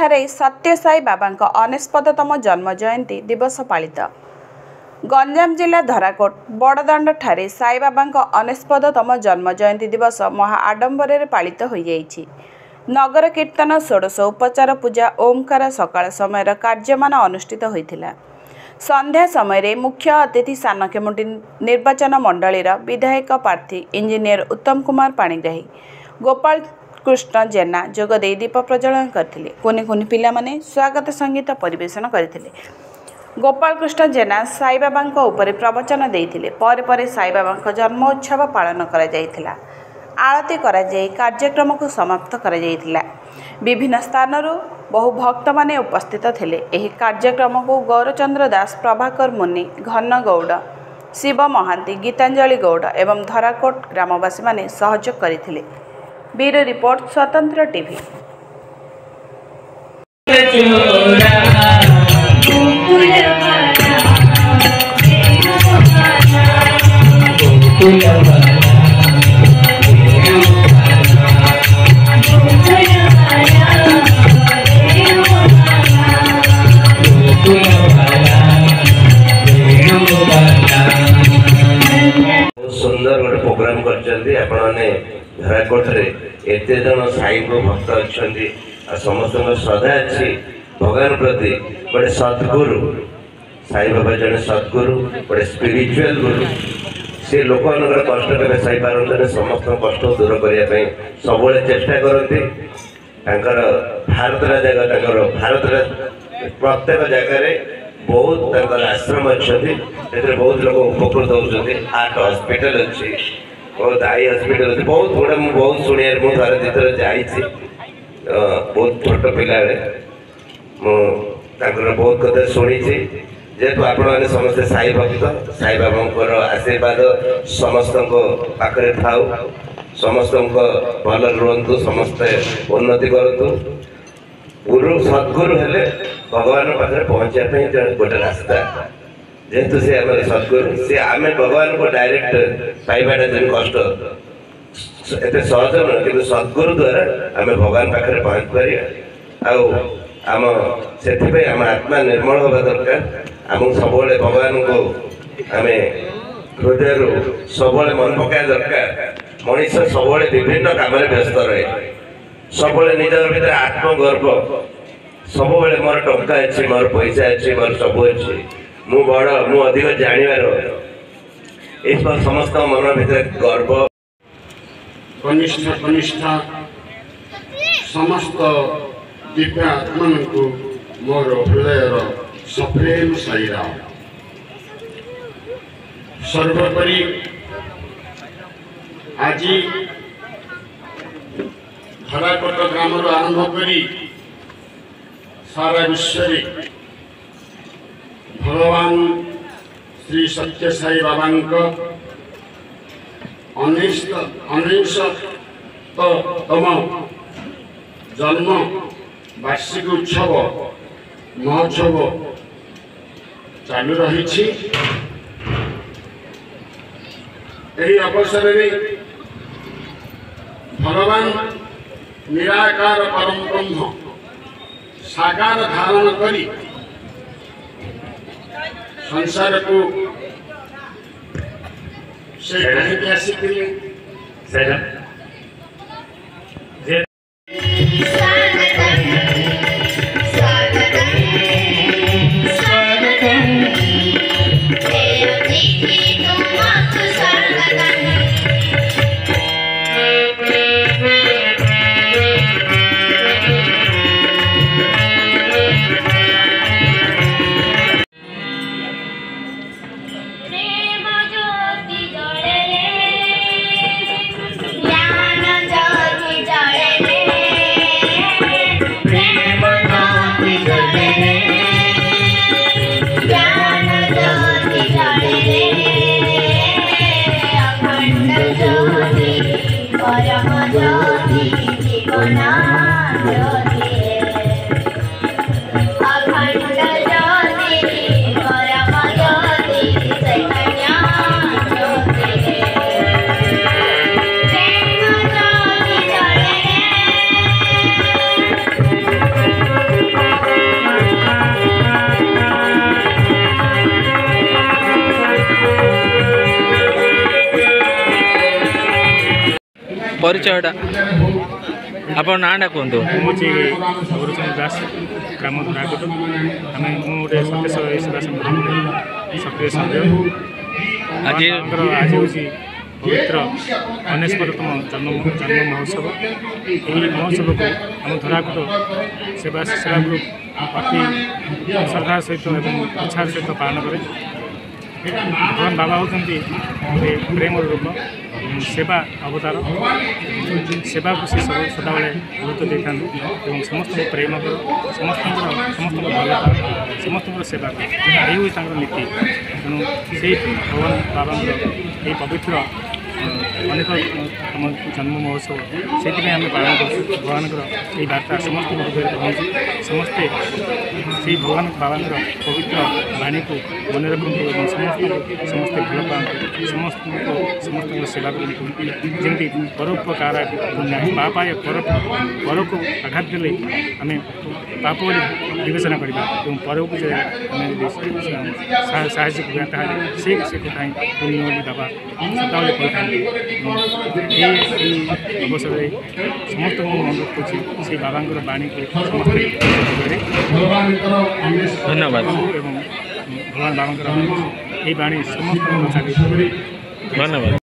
ठारे सत्य साई बाबा अनेस्पतम जन्म जयंती दिवस पालित। गंजाम जिला धराकोट बड़दाण्ड ठारे साई बाबा अनेस्पतम जन्म जयंती दिवस महा आडंबर पालित हो जाइछि। नगर कीर्तन षोडश उपचार पूजा ओमकार सकाळ समय कार्यमान अनुष्ठित होइथिला। संध्या समय मुख्य अतिथि सानखेमुंडी निर्वाचन मंडलीर विधायक प्रार्थी इंजीनियर उत्तम कुमार पाणिग्राही गोपाल कृष्ण जेना जोगदे दीप प्रज्वलन करथिले। कुनि कुनि पिला माने स्वागत संगीत परिवेशन करथिले। गोपाल कृष्ण जेना साई बाबा उपरे प्रवचन देइथिले। परे परे साई बाबा जन्मोत्सव पालन करा जायथिला। आरती करा जाय कार्यक्रम को समाप्त करा जायथिला। विभिन्न स्थानरू बहु भक्त माने उपस्थित थिले। एही कार्यक्रम को गौरचंद्र दास, प्रभाकर मुनि, घन गौड़, शिव महांती, गीतांजलि गौड़ एवं धराकोट ग्रामवासी माने सहयोग करथिले। ब्यूरो रिपोर्ट स्वतंत्र टीवी। सुंदर गोटे प्रोग्राम करने धराकोट एत जन साई को भक्त अच्छा समस्त श्रद्धा अच्छी भगवान प्रति गोटे सद्गुरु साई बाबा जन सद्गुरु गोटे स्पिरिचुअल गुरु से लोक कष्ट के सही पारते समस्त कष्ट दूर करने सब चेष्टा करती। भारत भारत प्रत्येक जगह बहुत आश्रम अच्छा बहुत लोग उपकृत होती। हार्ट हॉस्पिटल अच्छी बहुत आई हॉस्पिटल अच्छी बहुत गुड़ा बहुत शुणे मुझे जितने जाइए बहुत छोट पिला बहुत कथा शुणी जेहेतु आपण मैंने समस्ते साई भक्त साई बाबा आशीर्वाद समस्त पाखे थाऊ समस्त भल रुहतु समस्ते उन्नति करूँ। गुरु सद्गुरु हेले भगवान पाखे पहुँचापी गोटे रास्ता जेहेतु सी आम सद्गुरु सी आम भगवान को डायरेक्ट पाइबाटा जो कष्ट एत सहज नुह कि सद्गुरु द्वारा आम भगवान पाखे पहुँच पार आम से आम आत्मा निर्मल होगा दरकार। आम सब भगवान को आम हृदय सब मन पकाया दरकार। मनीष सब विभिन्न काम व्यस्त रहे सब निज भर आत्मगर्व सब मोर टंका अच्छी मोर पैसा अच्छी मोर सब अच्छी मु बड़ मु अधिक जानिबार इस समस्त मन भीतर गर्व कनिष्ठ समस्त दिव्य आत्मा को मोर हृदयर सप्रेम साईराम। सर्वोपरि आज धराकोट ग्राम आरंभ करी सारा विश्व भगवान श्री सत्य साई बाबा अनेशतम जन्म वार्षिक उत्सव महोत्सव चालू रही। अवसर में भगवान निराकार परम ब्रह्म साकार धारण करी संसार को से कहीं आसिले Yeah. ପରିଚୟଟା ଆପଣ ନାଁଟା କୁହନ୍ତୁ। ମୁଁ ହେଉଛି ଗୌରଚନ୍ଦ୍ର ଦାସ, ଗ୍ରାମ ଧରାକୋଟ। ମୁଁ ଗୋଟେ ସତ୍ୟ ସେବା ସଂଗଠନରେ ସକ୍ରିୟ ସଭ୍ୟ। ଆଜି ଆଜି ହେଉଛି ପବିତ୍ର 89ତମ ଜନ୍ମ ମହୋତ୍ସବ। ଏହି ମହୋତ୍ସବକୁ ଆମ ଧରାକୋଟ ସେବା ଗ୍ରୁପ ଅତି ଶ୍ରଦ୍ଧା ସହିତ ଏବଂ ଉତ୍ସାହ ସହିତ ପାଳନ କରେ। ଭଗବାନ ବାବା ହେଉଛନ୍ତି ଗୋଟେ ପ୍ରେମର ରୂପ, ସେବା ଅବତାର। ସେବାକୁ ସେ ସଦାବେଳେ ଗୁରୁତ୍ୱ ଦେଇଥାନ୍ତି ଏବଂ ସମସ୍ତଙ୍କୁ ପ୍ରେମ କର, ସମସ୍ତଙ୍କୁ ଭଲ ପାଅ, ସମସ୍ତଙ୍କର ସେବା କର। ଏହି ହେଉଛି ତାଙ୍କର ନୀତି। ତେଣୁ ସେଇ ଭଗବାନ ବାବାଙ୍କର ଏହି ପବିତ୍ର 89ତମ ଜନ୍ମ ମହୋତ୍ସବ ସେଥିପାଇଁ ଆମେ ପାଳନ କରୁଛୁ। ଭଗବାନଙ୍କର ଏହି ବାର୍ତ୍ତା ସମସ୍ତଙ୍କ ହୃଦୟରେ ପହଞ୍ଚୁ। ସମସ୍ତେ ସେଇ ଭଗବାନ ବାବାଙ୍କର ପବିତ୍ର ବାଣୀକୁ ମନେ ରଖନ୍ତୁ ଏବଂ ସମସ୍ତେ ଭଲ ପାଆନ୍ତୁ, ସମସ୍ତଙ୍କର ସେବା କରନ୍ତୁ। ଯେମିତି ପରୋପକାର ପାପାୟ ପରକୁ ଆଘାତ ଦେଲେ ଆମେ ପାପ ବୋଲି ବିବେଚନା କରିବା ଏବଂ ପରକୁ ଯଦି ଆମେ ଯଦି ସାହାଯ୍ୟ କରିବା ତାହେଲେ ସେ କଥା ହିଁ ପୁଣ୍ୟ ବୋଲି ବାବା ସଦାବେଳେ କହିଥାନ୍ତି। ଏହି ଅବସରରେ ସମସ୍ତଙ୍କୁ ଅନୁରୋଧ କରୁଛି ସେଇ ବାବାଙ୍କର ବାଣୀକୁ ସମସ୍ତେ ଧନ୍ୟବାଦ ଏବଂ ଭଗବାନ ବାବାଙ୍କର ଏହି ବାଣୀ ସମସ୍ତଙ୍କୁ ଚାଲିବ। ଧନ୍ୟବାଦ।